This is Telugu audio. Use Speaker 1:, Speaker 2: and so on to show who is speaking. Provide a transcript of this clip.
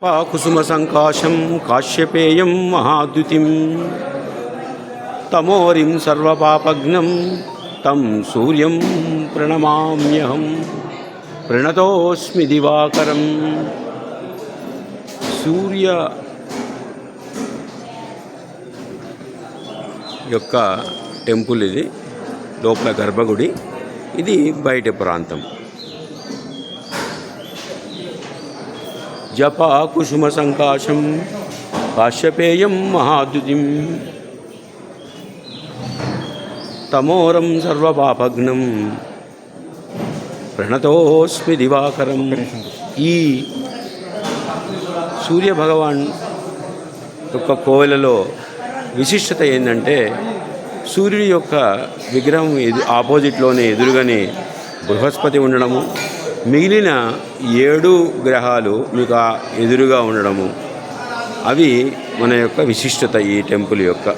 Speaker 1: కుసుమసంకాశం కాశ్యపేయం మహాద్యుతిం తమోరిం సర్వపాపఘ్నం తం సూర్యం ప్రణమామ్యహం ప్రణతోస్మి దివాకరం. సూర్య యొక్క టెంపుల్ ఇది, లోపల గర్భగుడి, ఇది బయట ప్రాంతం. జపా కుసుమ సంకాశం కాశ్యపేయం మహాద్యుతిం తమోరం సర్వపాపఘ్నం ప్రణతోస్మి దివాకరం. ఈ సూర్యభగవాన్ యొక్క కోవెలలో విశిష్టత ఏంటంటే, సూర్యుడి యొక్క విగ్రహం ఆపోజిట్లోనే ఎదురుగానే బృహస్పతి ఉండడము, మిగిలిన 7 గ్రహాలు మీకు ఎదురుగా ఉండడము, అవి మన యొక్క విశిష్టత ఈ టెంపుల్ యొక్క.